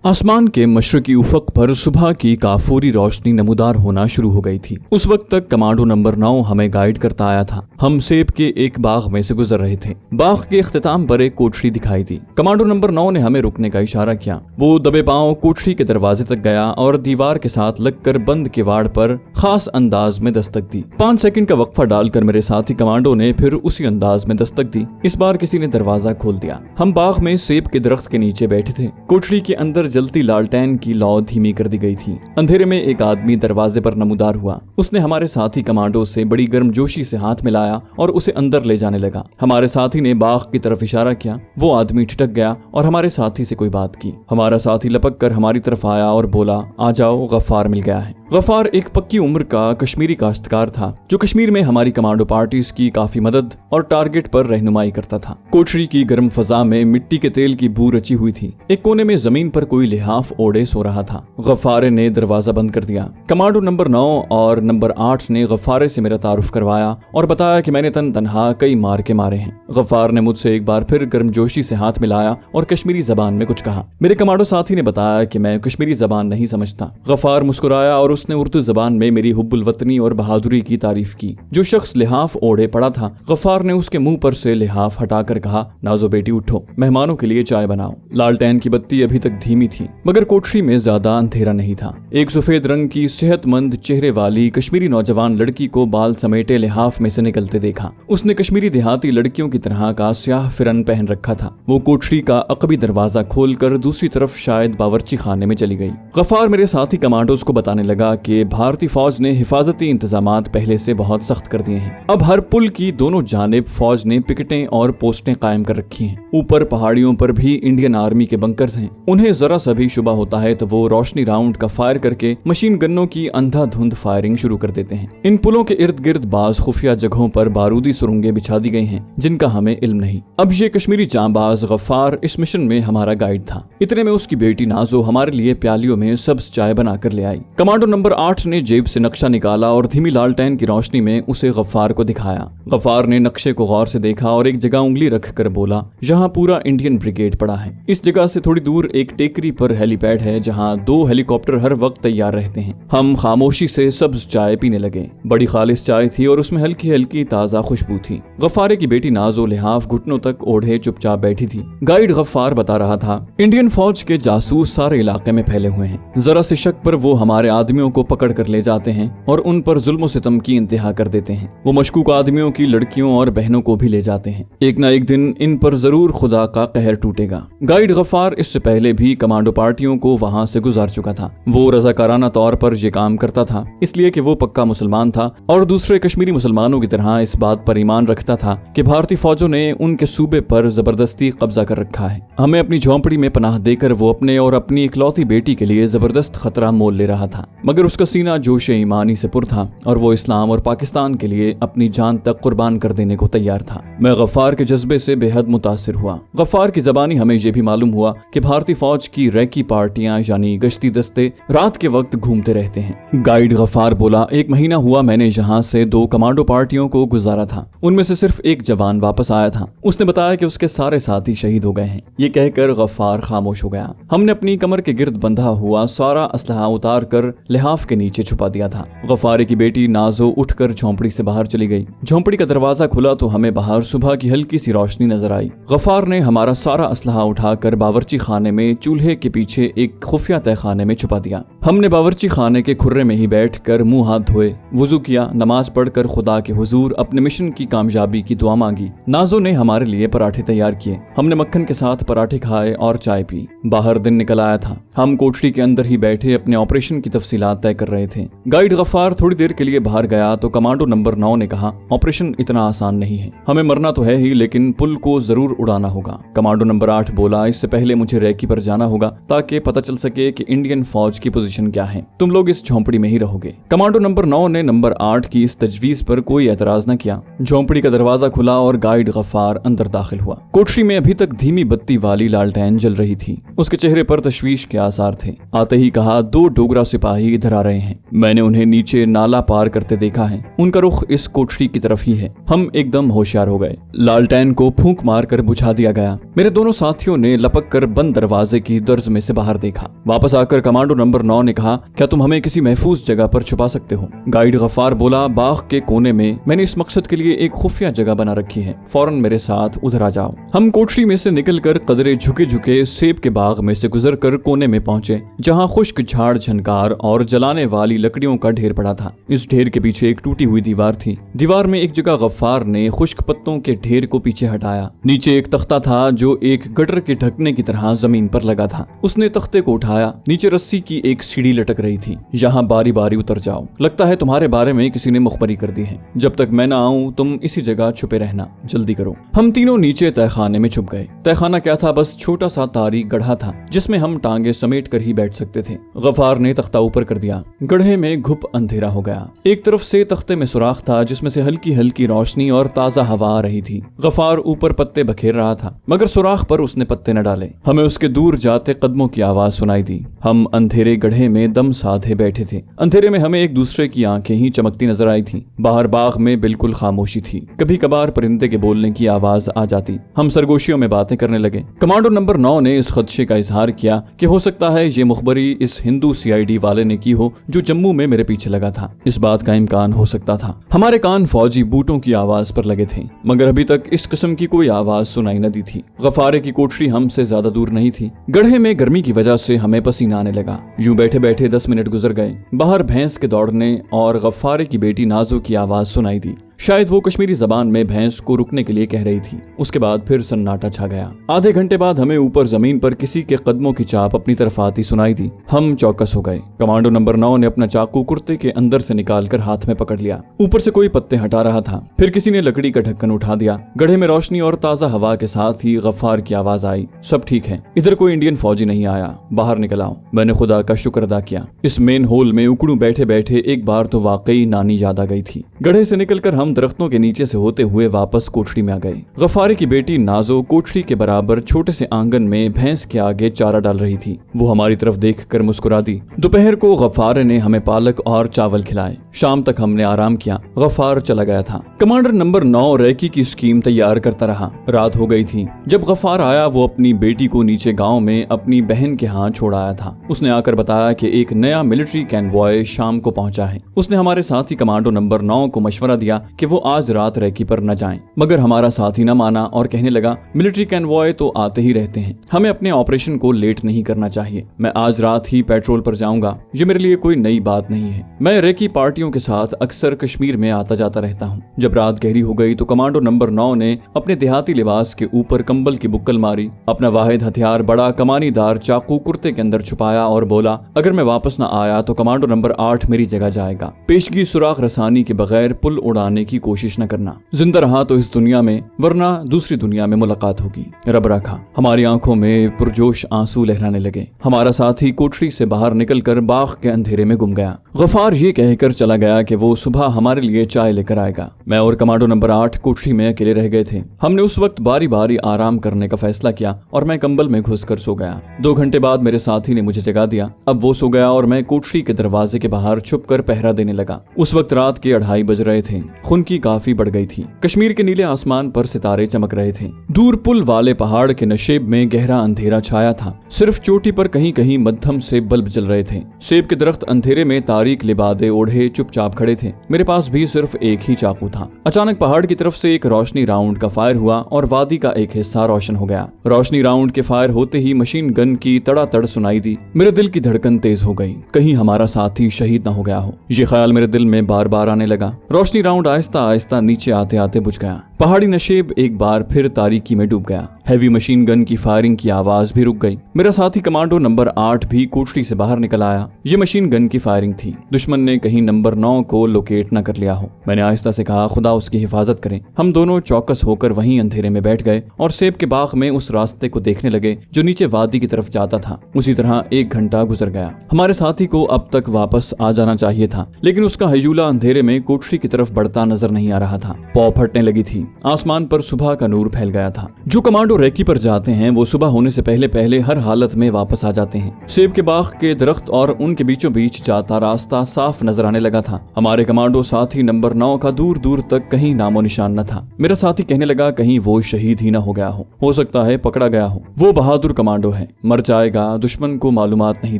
आसमान के मशरकी उफक पर सुबह की काफूरी रोशनी नमूदार होना शुरू हो गई थी। उस वक्त तक कमांडो नंबर 9 हमें गाइड करता आया था। हम सेब के एक बाग में से गुजर रहे थे। बाग के इख्तिताम पर एक कोठरी दिखाई दी। कमांडो नंबर 9 ने हमें रुकने का इशारा किया। वो दबे पांव कोठरी के दरवाजे तक गया और दीवार के साथ लगकर बंद किवाड़ पर खास अंदाज में दस्तक दी। 5 सेकंड का वक्फा डालकर मेरे साथी कमांडो ने फिर उसी अंदाज में दस्तक दी। इस बार किसी ने दरवाजा खोल दिया। हम बाग में सेब के दरख्त के नीचे बैठे थे। कोठरी के अंदर जलती लालटेन की लौ धीमी कर दी गई थी। अंधेरे में एक आदमी दरवाजे पर नमूदार हुआ। उसने हमारे साथी कमांडो से बड़ी गर्मजोशी से हाथ मिलाया और उसे अंदर ले जाने लगा। हमारे साथी ने बाग की तरफ इशारा किया। वो आदमी ठिठक गया और हमारे साथी से कोई बात की। हमारा साथी लपक कर हमारी तरफ आया और बोला, आ जाओ, गफ्फार मिल गया है। गफ्फार एक पक्की उम्र का कश्मीरी काश्तकार था जो कश्मीर में हमारी कमांडो पार्टीज की काफी मदद और टारगेट पर रहनुमाई करता था। कोठरी की गर्म फजा में मिट्टी के तेल की बू रची हुई थी। एक कोने में जमीन पर कोई लिहाफ ओढ़े सो रहा था। गफ्फारे ने दरवाजा बंद कर दिया। कमांडो नंबर 9 और नंबर 8 ने गफ्फारे से मेरा तारुफ करवाया और बताया कि मैंने तनहा कई मार के मारे हैं। गफ्फार ने मुझसे एक बार फिर गर्मजोशी से हाथ मिलाया और कश्मीरी जबान में कुछ कहा। मेरे कमांडो साथी ने बताया कि मैं कश्मीरी जबान नहीं समझता। गफ्फार मुस्कुराया और उसने उर्दू जबान में मेरी हुब्बुल वतनी और बहादुरी की तारीफ की। जो शख्स लिहाफ ओढ़े पड़ा था, गफ्फार ने उसके मुंह पर से लिहाफ हटाकर कहा, नाजो बेटी उठो, मेहमानों के लिए चाय बनाओ। लालटेन की बत्ती अभी तक धीमी थी मगर कोठरी में ज्यादा अंधेरा नहीं था। एक सफेद रंग की सेहतमंद चेहरे वाली कश्मीरी नौजवान लड़की को बाल समेटे लिहाफ में से निकलते देखा। उसने कश्मीरी देहाती लड़कियों की तरह का स्याह फिरन पहन रखा था। वो कोठरी का अकबी दरवाजा खोलकर दूसरी तरफ शायद बावर्ची खाने में चली गई। गफ्फार मेरे साथी कमांडोज को बताने लगा कि भारतीय फौज ने हिफाजती इंतजामात पहले से बहुत सख्त कर दिए हैं। अब हर पुल की दोनों जानिब फौज ने पिकेटें और पोस्टें कायम कर रखी हैं। ऊपर पहाड़ियों पर भी इंडियन आर्मी के बंकर्स हैं। उन्हें जरा सा भी शुबा होता है तो वो रोशनी राउंड का फायर करके मशीन गन्नों की अंधाधुंध फायरिंग शुरू कर देते हैं। इन पुलों के इर्द गिर्द बाज खुफिया जगहों पर बारूदी सुरंगें बिछा दी गई हैं जिनका हमें इल्म नहीं। अब ये कश्मीरी जांबाज गफ्फार इस मिशन में हमारा गाइड था। इतने में उसकी बेटी नाजो हमारे लिए प्यालियों में सब्ज चाय बनाकर ले आई। कमांडो नंबर 8 ने जेब से नक्शा निकाला और धीमी लालटेन की रोशनी में उसे गफ्फार को दिखाया। गफ्फार ने नक्शे को गौर से देखा और एक जगह उंगली रख कर बोला, यहाँ पूरा इंडियन ब्रिगेड पड़ा है। इस जगह से थोड़ी दूर एक टेकरी पर हेलीपैड है जहाँ 2 हेलीकॉप्टर हर वक्त तैयार रहते हैं। हम खामोशी से सब्ज चाय पीने लगे। बड़ी खालिस चाय थी और उसमें हल्की हल्की ताजा खुशबू थी। गफ्फारे की बेटी नाजो लिहाफ घुटनों तक ओढ़े चुपचाप बैठी थी। गाइड गफ्फार बता रहा था, इंडियन फौज के जासूस सारे इलाके में फैले हुए हैं। जरा से शक पर वो हमारे आदमियों को पकड़ कर ले जाते हैं और उन पर जुल्म सितम की इंतहा कर देते हैं। वो मशकूक आदमियों की लड़कियों और बहनों को भी ले जाते हैं। एक ना एक दिन इन पर जरूर खुदा का कहर टूटेगा। गाइड गफ्फार इससे पहले भी कमांडो पार्टियों को वहां से गुजार चुका था। वो रजाकाराना तौर पर ये काम करता था इसलिए कि वो पक्का मुसलमान था और दूसरे कश्मीरी मुसलमानों की तरह इस बात पर ईमान रखता था कि भारतीय फौजों ने उनके सूबे पर जबरदस्ती कब्जा कर रखा है। हमें अपनी झोंपड़ी में पनाह देकर वो अपने और अपनी इकलौती बेटी के लिए जबरदस्त खतरा मोल ले रहा था मगर उसका सीना जोश ईमानी से पुर था और वो इस्लाम और पाकिस्तान के लिए अपनी जान तक कुर्बान कर देने को तैयार था। मैं गफ्फार के जज्बे से बेहद मुतासिर हुआ। गफ्फार की जबानी हमें यह भी मालूम हुआ कि भारतीय फौज की रैकी पार्टियां यानी गश्ती दस्ते रात के वक्त घूमते रहते हैं। गाइड गफ्फार बोला, 1 महीना हुआ मैंने यहाँ से 2 कमांडो पार्टियों को गुजारा था। उनमें से सिर्फ एक जवान वापस आया था। उसने बताया कि उसके सारे साथी शहीद हो गए हैं। ये कहकर गफ्फार खामोश हो गया। हमने अपनी कमर के गिर्द बंधा हुआ सारा असलहा उतार कर लिहाफ के नीचे छुपा दिया था। गफ्फारे की बेटी नाजो उठकर झोंपड़ी से बाहर चली गई। झोंपड़ी का दरवाजा खुला तो हमें बाहर सुबह की हल्की सी रोशनी नजर आई। गफ्फार ने हमारा सारा असलहा उठाकर बावर्ची खाने में चूल्हे के पीछे एक खुफिया तहखाने में छुपा दिया। हमने बावर्ची खाने के खुर्रे में ही बैठकर मुंह हाथ धोए, वुजू किया, नमाज पढ़कर खुदा के हुजूर अपने मिशन की कामयाबी की दुआ मांगी। नाजो ने हमारे लिए पराठे तैयार किए। हमने मक्खन के साथ पराठे खाए और चाय पी। बाहर दिन निकल आया था। हम कोठरी के अंदर ही बैठे अपने ऑपरेशन की तफसीलात तय कर रहे थे। गाइड गफ्फार थोड़ी देर के लिए बाहर गया तो कमांडो नंबर 9 ने कहा, ऑपरेशन इतना आसान नहीं है। हमें मरना तो है ही लेकिन पुल को जरूर उड़ाना होगा। कमांडो नंबर 8 बोला, इससे पहले मुझे रैकी पर जाना होगा ताकि पता चल सके कि इंडियन फौज की पोजीशन क्या है। तुम लोग इस झोंपड़ी में ही रहोगे। कमांडो नंबर 9 ने नंबर 8 की इस तजवीज पर कोई एतराज न किया। झोंपड़ी का दरवाजा खुला और गाइड गफ्फार अंदर दाखिल हुआ। कोठरी में अभी तक धीमी बत्ती वाली लालटेन जल रही थी। उसके चेहरे पर तशवीश के आसार थे। आते ही कहा, 2 डोगरा सिपाही इधर आ रहे हैं। मैंने उन्हें नीचे नाला पार करते देखा है। उनका रुख इस कोठरी की तरफ ही है। हम एकदम होशियार हो गए। लालटेन को फूंक मार कर बुझा दिया गया। मेरे दोनों साथियों ने लपक कर बंद दरवाजे की दर्ज में से बाहर देखा। वापस आकर कमांडो नंबर 9 ने कहा, क्या तुम हमें किसी महफूज जगह पर छुपा सकते हो? गाइड गफ्फार बोला, बाग के कोने में मैंने इस मकसद के लिए एक खुफिया जगह बना रखी है, फौरन मेरे साथ उधर आ जाओ। हम कोठरी में से निकलकर कदरे झुके झुके सेब के बाग में से गुजरकर कोने में पहुंचे, जहां खुश्क झाड़ झनकार और जलाने वाली लकड़ियों का ढेर पड़ा था। इस ढेर के पीछे एक टूटी हुई दीवार थी। दीवार में एक जगह गफ्फार ने खुश्क पत्तों के ढेर को पीछे हटाया। नीचे एक तख्ता था जो एक गटर के ढकने की तरह जमीन पर लगा था। उसने तख्ते को उठाया। नीचे रस्सी की एक सीढ़ी लटक रही थी। यहाँ बारी बारी उतर जाओ, लगता है तुम्हारे बारे में किसी ने मुखबरी कर दी है। जब तक मैं ना आऊं तुम इसी जगह छुपे रहना, जल्दी करो। हम तीनों नीचे तहखाने में छुप गए। तहखाना क्या था, बस छोटा सा तारीख गड्ढा था जिसमें हम टांगे समेट कर ही बैठ सकते थे। गफ्फार ने तख्ता ऊपर कर दिया। गड्ढे में घुप अंधेरा हो गया। एक तरफ से तख्ते में सुराख था जिसमें से हल्की हल्की रोशनी और ताजा हवा आ रही थी। गफ्फार ऊपर पत्ते बखेर रहा था, मगर सुराख पर उसने पत्ते न डाले। हमें उसके दूर जाते कदमों की आवाज सुनाई दी। हम अंधेरे गड्ढे में दम साधे बैठे थे। अंधेरे में हमें एक दूसरे की आंखें ही चमकती नजर आई थी। बाहर बाग में बिल्कुल खामोशी थी। कभी कभार परिंदे के बोलने की आवाज आ जाती। हम सरगोशियों में बातें करने लगे। कमांडो नंबर 9 ने इस खदशे का इजहार किया कि हो सकता है ये मुखबरी इस हिंदू CID वाले ने की हो जो जम्मू में मेरे पीछे लगा था। इस बात का इम्कान हो सकता था। हमारे कान फौजी बूटों की आवाज पर लगे थे, मगर अभी तक इस किस्म की कोई आवाज सुनाई न दी थी। गफ्फारे की कोठरी हमसे ज्यादा दूर नहीं थी। गड्ढे में गर्मी की वजह से हमें पसीना आने लगा। यूं बैठे बैठे 10 मिनट गुजर गए। बाहर भैंस के दौड़ने और गफ्फारे की बेटी नाजो की आवाज सुनाई दी। शायद वो कश्मीरी जबान में भैंस को रुकने के लिए कह रही थी। उसके बाद फिर सन्नाटा छा गया। आधे घंटे बाद हमें ऊपर जमीन पर किसी के कदमों की चाप अपनी तरफ आती सुनाई दी। हम चौकस हो गए। कमांडो नंबर 9 ने अपना चाकू कुर्ते के अंदर से निकालकर हाथ में पकड़ लिया। ऊपर से कोई पत्ते हटा रहा था। फिर किसी ने लकड़ी का ढक्कन उठा दिया। गड्ढे में रोशनी और ताजा हवा के साथ ही गफ्फार की आवाज आई, सब ठीक है, इधर कोई इंडियन फौजी नहीं आया, बाहर निकल आओ। मैंने खुदा का शुक्र अदा किया। इस मेन होल में उकड़ू बैठे बैठे एक बार तो वाकई नानी याद आ गई थी। गड्ढे से निकलकर हम दरख्तों के नीचे से होते हुए वापस कोठरी में आ गए। गफ्फारे की बेटी नाजो कोठरी के बराबर छोटे से आंगन में भैंस के आगे चारा डाल रही थी। वो हमारी तरफ देखकर मुस्कुरा दी। दोपहर को गफ्फार ने हमें पालक और चावल खिलाए। शाम तक हमने आराम किया। गफ्फार चला गया था। कमांडर नंबर 9 रैकी की स्कीम तैयार करता रहा। रात हो गई थी। जब गफ्फार आया वो अपनी बेटी को नीचे गांव में अपनी बहन के हाथ छोड़ आया था। उसने आकर बताया कि एक नया मिलिट्री कैनवॉय शाम को पहुंचा है। उसने हमारे साथी कमांडो नंबर 9 को मशवरा दिया कि वो आज रात रैकी पर न जाएं, मगर हमारा साथी न माना और कहने लगा, मिलिट्री कैनवॉय तो आते ही रहते हैं, हमें अपने ऑपरेशन को लेट नहीं करना चाहिए। मैं आज रात ही पेट्रोल पर जाऊंगा, ये मेरे लिए कोई नई बात नहीं है। मैं रैकी पार्टियों के साथ अक्सर कश्मीर में आता जाता रहता हूँ। जब रात गहरी हो गई तो कमांडो नंबर 9 ने अपने देहाती लिबास के ऊपर कंबल की बुक्कल मारी, अपना वाहिद हथियार बड़ा कमानीदार चाकू कुर्ते के अंदर छुपाया और बोला, अगर मैं वापस न आया तो कमांडो नंबर 8 मेरी जगह जाएगा। पेशगी सुराख रसानी के बगैर पुल उड़ाने की कोशिश न करना। जिंदा रहा तो इस दुनिया में, वरना दूसरी दुनिया में मुलाकात होगी। रब रखा। हमारी आंखों में पुरजोश आंसू लहराने लगे। हमारा साथी कोठरी से बाहर निकलकर बाग के अंधेरे में गुम गया। गफ्फार ये कहकर चला गया कि वो सुबह हमारे लिए चाय लेकर आएगा। मैं और कमांडो नंबर 8 कोठरी में अकेले रह गए थे। हमने उस वक्त बारी बारी आराम करने का फैसला किया और मैं कंबल में घुसकर सो गया। 2 घंटे बाद मेरे साथी ने मुझे जगा दिया। अब वो सो गया और मैं कोठरी के दरवाजे के बाहर छुपकर पहरा देने लगा। उस वक्त रात के 2:30 बज रहे थे। खुनकी काफी बढ़ गई थी। कश्मीर के नीले आसमान पर सितारे चमक रहे थे। दूर पुल वाले पहाड़ के नशेब में गहरा अंधेरा छाया था। सिर्फ चोटी पर कहीं कहीं मध्यम से बल्ब जल रहे थे। सेब के दरख्त अंधेरे में तारीक लिबादे ओढ़े चुपचाप खड़े थे। मेरे पास भी सिर्फ एक ही चाकू था। अचानक पहाड़ की तरफ से एक रोशनी राउंड का फायर हुआ और वादी का एक हिस्सा रोशन हो गया। रोशनी राउंड के फायर होते ही मशीन गन की तड़ातड़ सुनाई दी। मेरे दिल की धड़कन तेज हो गई, कहीं हमारा साथी शहीद न हो गया हो। ये ख्याल मेरे दिल में बार बार आने लगा। रोशनी राउंड आहिस्ता आहिस्ता नीचे आते आते बुझ गया। पहाड़ी नशेब एक बार फिर तारीकी में डूब गया। हैवी मशीन गन की फायरिंग की आवाज भी रुक गई। मेरा साथी कमांडो नंबर 8 भी कोठरी से बाहर निकल आया। ये मशीन गन की फायरिंग थी। दुश्मन ने कहीं नंबर 9 को लोकेट न कर लिया हो। मैंने आहिस्ता से कहा, खुदा उसकी हिफाजत करे। हम दोनों चौकस होकर वहीं अंधेरे में बैठ गए और सेब के बाग में उस रास्ते को देखने लगे जो नीचे वादी की तरफ जाता था। उसी तरह 1 घंटा गुजर गया। हमारे साथी को अब तक वापस आ जाना चाहिए था, लेकिन उसका हजूला अंधेरे में कोठरी की तरफ बढ़ता नजर नहीं आ रहा था। पौ फटने लगी थी। आसमान पर सुबह का नूर फैल गया था। जो कमांडो रेकी पर जाते हैं वो सुबह होने से पहले पहले हर हालत में वापस आ जाते हैं। सेब के बाग के दरख्त और उनके बीचों बीच जाता रास्ता साफ नजर आने लगा था। हमारे कमांडो साथी नंबर 9 का दूर दूर तक कहीं नामो निशान न था। मेरा साथी कहने लगा कहीं वो शहीद ही न हो गया हो सकता है पकड़ा गया हो। वो बहादुर कमांडो है, मर जाएगा, दुश्मन को मालूमात नहीं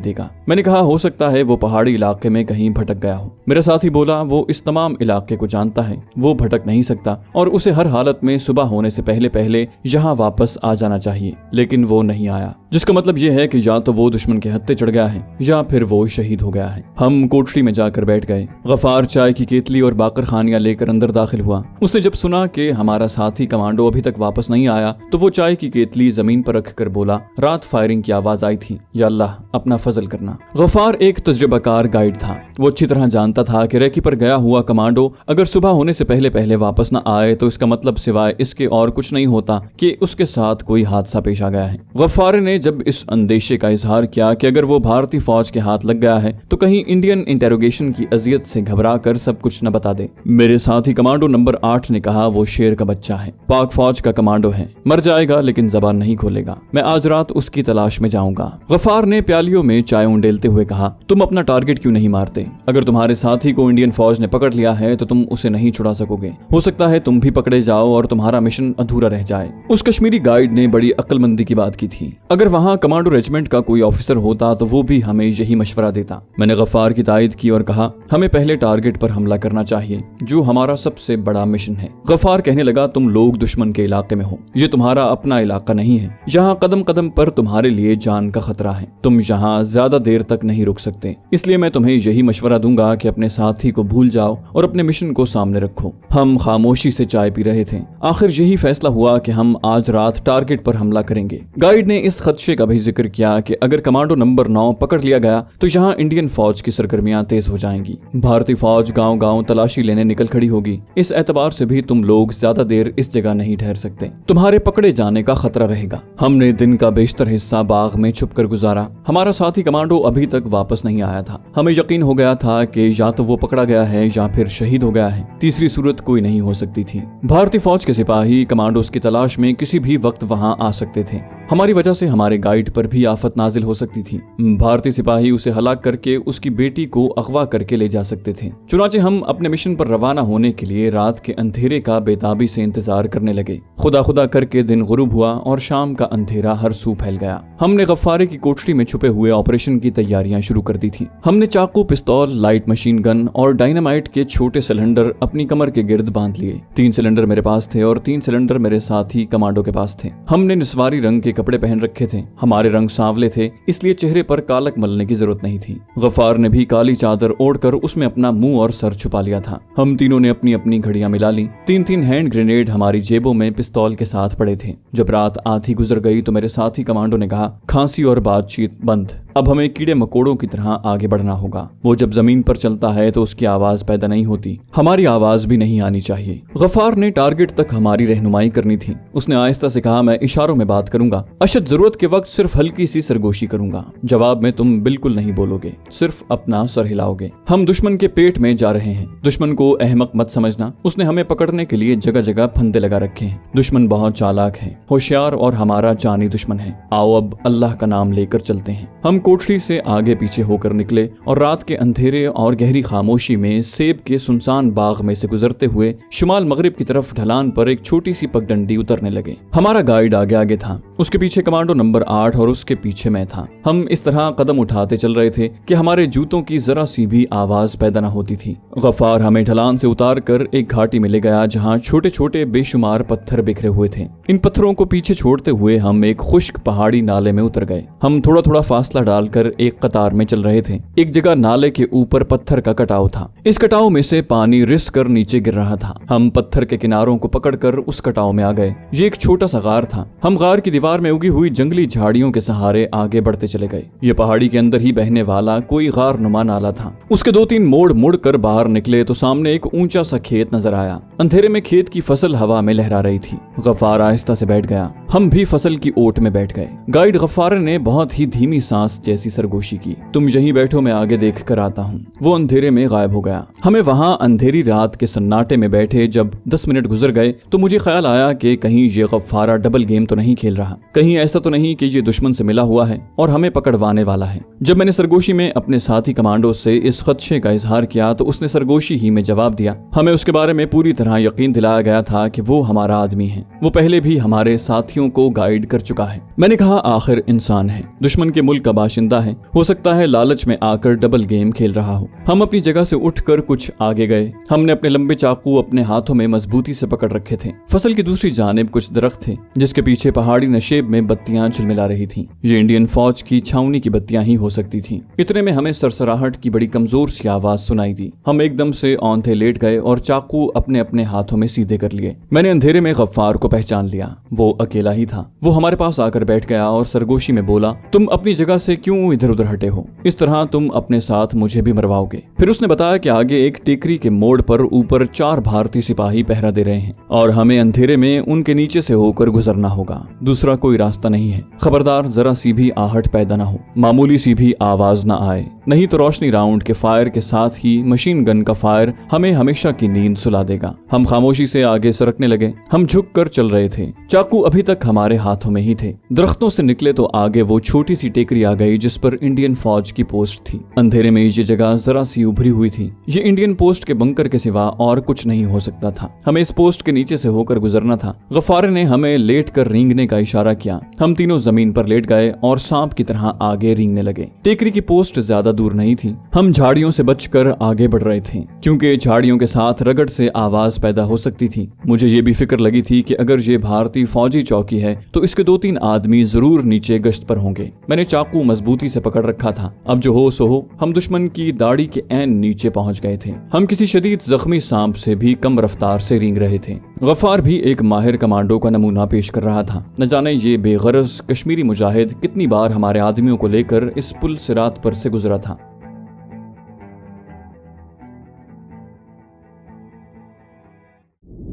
देगा। मैंने कहा हो सकता है वो पहाड़ी इलाके में कहीं भटक गया हो। मेरा साथी बोला वो इस तमाम इलाके को जानता है, वो भटक नहीं सकता और उसे हर हालत में सुबह होने से पहले पहले यहाँ वापस आ जाना चाहिए, लेकिन वो नहीं आया। जिसका मतलब ये है कि या तो वो दुश्मन के हत्थे चढ़ गया है या फिर वो शहीद हो गया है। हम कोठरी में जाकर बैठ गए। गफार चाय की केतली और बाकर खानियां लेकर अंदर दाखिल हुआ। उसने जब सुना कि हमारा साथी कमांडो अभी तक वापस नहीं आया तो वो चाय की केतली जमीन पर रखकर बोला, रात फायरिंग की आवाज आई थी, या अल्लाह अपना फजल करना। गफार एक तजुर्बाकार गाइड था। वो अच्छी तरह जानता था कि रेकी पर गया हुआ कमांडो अगर सुबह होने से पहले पहले वापस न आए तो इसका मतलब सिवाय इसके और कुछ नहीं होता कि उसके साथ कोई हादसा पेश आ गया है। गफार ने जब इस अंदेशे का इजहार किया कि अगर वो भारतीय फौज के हाथ लग गया है तो कहीं इंडियन इंटेरोगेशन की अजियत से घबरा कर सब कुछ न बता दे। मेरे साथी कमांडो नंबर 8 ने कहा वो शेर का बच्चा है, पाक फौज का कमांडो है, मर जाएगा लेकिन जबान नहीं खोलेगा। मैं आज रात उसकी तलाश में जाऊंगा। गफार ने प्यालियों में चाय उंडेलते हुए कहा, तुम अपना टारगेट क्यों नहीं मारते? अगर तुम्हारे साथी को इंडियन फौज ने पकड़ लिया है तो तुम उसे नहीं छुड़ा सकोगे। हो सकता है तुम भी पकड़े जाओ और तुम्हारा मिशन अधूरा रह जाए। उस कश्मीरी गाइड ने बड़ी अक्लमंदी की बात की थी। अगर वहाँ कमांडो रेजिमेंट का कोई ऑफिसर होता तो वो भी हमें यही मशवरा देता। मैंने गफार की तायद की और कहा हमें पहले टारगेट पर हमला करना चाहिए जो हमारा सबसे बड़ा मिशन है। गफार कहने लगा तुम लोग दुश्मन के इलाके में हो, ये तुम्हारा अपना इलाका नहीं है। यहाँ कदम कदम पर तुम्हारे लिए जान का खतरा है, तुम यहाँ ज्यादा देर तक नहीं रुक सकते। इसलिए मैं तुम्हें यही मशवरा दूंगा कि अपने साथी को भूल जाओ और अपने मिशन को सामने रखो। हम खामोशी से चाय पी रहे थे। आखिर यही फैसला हुआ कि हम आज रात टारगेट पर हमला करेंगे। गाइड ने इस खदशे का भी जिक्र किया कि अगर कमांडो नंबर 9 पकड़ लिया गया तो यहाँ इंडियन फौज की सरगर्मियां तेज हो जाएंगी। भारतीय फौज गांव गांव तलाशी लेने निकल खड़ी होगी। इस एतबार से भी तुम लोग ज्यादा देर इस जगह नहीं ठहर सकते, तुम्हारे पकड़े जाने का खतरा रहेगा। हमने दिन का बेशतर हिस्सा बाग में छुपकर गुजारा। हमारा साथी कमांडो अभी तक वापस नहीं आया था। हमें यकीन हो गया था कि या तो वो पकड़ा गया है या फिर शहीद हो गया है, तीसरी सूरत कोई नहीं हो सकती थी। भारतीय फौज के सिपाही कमांडोज की तलाश में किसी भी वक्त वहां आ सकते थे। हमारी वजह से हमारे गाइड पर भी आफत नाजिल हो सकती थी। भारतीय सिपाही उसे हलाक करके उसकी बेटी को अगवा करके ले जा सकते थे। चुनाचे हम अपने मिशन पर रवाना होने के लिए रात के अंधेरे का बेताबी से इंतजार करने लगे। खुदा खुदा करके दिन गुरूब हुआ और शाम का अंधेरा हर सू फैल गया। हमने गफ्फारे की कोठरी में छुपे हुए ऑपरेशन की तैयारियां शुरू कर दी थी। हमने चाकू, पिस्तौल, लाइट मशीन गन और डायनामाइट के छोटे सिलेंडर अपनी कमर के गिर्द बांध लिए। 3 सिलेंडर मेरे पास थे और 3 सिलेंडर मेरे साथी कमांडो के पास थे। हमने निस्वारी रंग के कपड़े पहन रखे थे। हमारे रंग सांवले थे, इसलिए चेहरे पर कालक मलने की जरूरत नहीं थी। गफ्फार ने भी काली चादर ओढ़कर उसमें अपना मुंह और सर छुपा लिया था। हम तीनों ने अपनी अपनी घड़ियां मिला ली। 3-3 हैंड ग्रेनेड हमारी जेबों में पिस्तौल के साथ पड़े थे। जब रात आधी गुजर गई तो मेरे साथी कमांडो ने कहा, खांसी और बातचीत बंद, अब हमें कीड़े मकोड़ों की तरह आगे बढ़ना होगा। वो जब जमीन पर चलता है तो उसकी आवाज पैदा नहीं होती, हमारी आवाज भी नहीं आनी चाहिए। गफ्फार ने टारगेट तक हमारी रहनुमाई करनी थी। उसने आहिस्ता से कहा, मैं इशारों में बात करूंगा, अशद जरूरत के वक्त सिर्फ हल्की सी सरगोशी करूंगा। जवाब में तुम बिल्कुल नहीं बोलोगे, सिर्फ अपना सर हिलाओगे। हम दुश्मन के पेट में जा रहे हैं। दुश्मन को अहमक मत समझना, उसने हमें पकड़ने के लिए जगह जगह फंदे लगा रखे हैं। दुश्मन बहुत चालाक है, होशियार और हमारा जानी दुश्मन है। आओ अब अल्लाह का नाम लेकर चलते हैं। हम कोठरी से आगे पीछे होकर निकले और रात के अंधेरे और गहरी खामोशी में सेब के सुनसान बाग में से गुजरते हुए शुमाल मगरिब की तरफ ढलान पर एक छोटी सी पगडंडी उतरने लगे। हमारा गाइड आगे आगे था, उसके पीछे कमांडो नंबर 8 और उसके पीछे मैं था। हम इस तरह कदम उठाते चल रहे थे कि हमारे जूतों की जरा सी भी आवाज पैदा न होती थी। गफ्फार हमें ढलान से उतार कर एक घाटी में ले गया जहाँ छोटे छोटे बेशुमार पत्थर बिखरे हुए थे। इन पत्थरों को पीछे छोड़ते हुए हम एक खुश्क पहाड़ी नाले में उतर गए। हम थोड़ा थोड़ा फासला डालकर एक कतार में चल रहे थे। एक जगह नाले के ऊपर पत्थर का कटाव था। इस कटाव में से पानी रिस कर नीचे गिर रहा था। हम पत्थर के किनारों को पकड़कर उस कटाव में आ गए। ये एक छोटा सा गार था। हम गार की दीवार में उगी हुई जंगली झाड़ियों के सहारे आगे बढ़ते चले गए। ये पहाड़ी के अंदर ही बहने वाला कोई गार नुमा नाला था। उसके 2-3 मोड़ मुड़ कर बाहर निकले तो सामने एक ऊंचा सा खेत नजर आया। अंधेरे में खेत की फसल हवा में लहरा रही थी। गफ्फार आहिस्ता से बैठ गया। हम भी फसल की ओट में बैठ गए। गाइड गफ्फार ने बहुत ही धीमी सांस जैसी सरगोशी की। तुम यहीं बैठो, मैं आगे देख कर आता हूँ। वो अंधेरे में गायब हो गया। हमें वहाँ अंधेरी रात के सन्नाटे में बैठे जब 10 मिनट गुजर गए तो मुझे ख्याल आया कि कहीं ये गफ्फारा डबल गेम तो नहीं खेल रहा, कहीं ऐसा तो नहीं कि ये दुश्मन से मिला हुआ है और हमें पकड़वाने वाला है। जब मैंने सरगोशी में अपने साथी कमांडो से इस खदशे का इजहार किया तो उसने सरगोशी ही में जवाब दिया। हमें उसके बारे में पूरी तरह यकीन दिलाया गया था कि वो हमारा आदमी है। वो पहले भी हमारे साथियों को गाइड कर चुका है। मैंने कहा, आखिर इंसान है, दुश्मन के मुल्क का बाशिंदा है, हो सकता है लालच में आकर डबल गेम खेल रहा हो। हम अपनी जगह से उठकर कुछ आगे गए। हमने अपने लंबे चाकू अपने हाथों में मजबूती से पकड़ रखे थे। फसल की दूसरी जानिब कुछ दरख्त थे जिसके पीछे पहाड़ी नशेब में बत्तियां झिलमिला रही थीं। ये इंडियन फौज की छावनी की बत्तियां ही हो सकती थीं। इतने में हमें सरसराहट की बड़ी कमजोर सी आवाज सुनाई दी। हम एकदम से औंधे लेट गए और चाकू अपने अपने हाथों में सीधे कर लिए। मैंने अंधेरे में गफ्फार को पहचान लिया। वो अकेला ही था। वो हमारे पास आकर बैठ गया और सरगोशी में बोला, तुम अपनी जगह से क्यों इधर उधर हटे हो? इस तरह तुम अपने साथ मुझे भी मरवाओगे। फिर उसने बताया कि आगे एक टेकरी के मोड़ पर ऊपर 4 भारतीय सिपाही पहरा दे रहे हैं और हमें अंधेरे में उनके नीचे से होकर गुजरना होगा। दूसरा कोई रास्ता नहीं है। खबरदार जरा सी भी आहट पैदा न हो, मामूली सी भी आवाज न आए, नहीं तो रोशनी राउंड के फायर के साथ ही मशीन गन का फायर हमें हमेशा की नींद सुला देगा। हम खामोशी से आगे सरकने लगे। हम झुक कर चल रहे थे। चाकू अभी तक हमारे हाथों में ही थे। दरख्तों से निकले तो आगे वो छोटी सी टेकरी आ गई जिस पर इंडियन फौज की पोस्ट थी। अंधेरे में ये जगह जरा सी उभरी हुई थी। ये इंडियन पोस्ट के बंकर के सिवा और कुछ नहीं हो सकता था। हमें इस पोस्ट के नीचे से होकर गुजरना था। गफ्फार ने हमें लेट कर रेंगने का इशारा किया। हम तीनों जमीन पर लेट गए और सांप की तरह आगे रेंगने लगे। टेकरी की पोस्ट ज्यादा दूर नहीं थी। हम झाड़ियों से बचकर आगे बढ़ रहे थे क्योंकि झाड़ियों के साथ रगड़ से आवाज पैदा हो सकती थी। मुझे ये भी फिक्र लगी थी कि अगर ये भारतीय फौजी चौकी है तो इसके 2-3 आदमी जरूर नीचे गश्त पर होंगे। मैंने चाकू मजबूती से पकड़ रखा था। अब जो हो सो हो। हम दुश्मन की दाढ़ी के ऐन नीचे पहुंच गए थे। हम किसी शदीद जख्मी सांप से भी कम रफ्तार से रेंग रहे थे। गफ्फार भी एक माहिर कमांडो का नमूना पेश कर रहा था। न जाने ये बेगरज कश्मीरी मुजाहिद कितनी बार हमारे आदमियों को लेकर इस पुल सिरात पर से गुजरा था।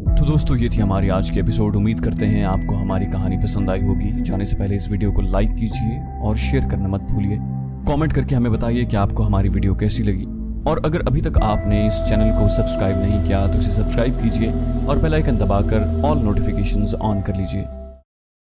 तो दोस्तों, ये थी हमारी आज की एपिसोड। उम्मीद करते हैं आपको हमारी कहानी पसंद आई होगी। जाने से पहले इस वीडियो को लाइक कीजिए और शेयर करना मत भूलिए। कमेंट करके हमें बताइए कि आपको हमारी वीडियो कैसी लगी। और अगर अभी तक आपने इस चैनल को सब्सक्राइब नहीं किया तो इसे सब्सक्राइब कीजिए और बेल आइकन दबाकर ऑल नोटिफिकेशंस ऑन कर लीजिए।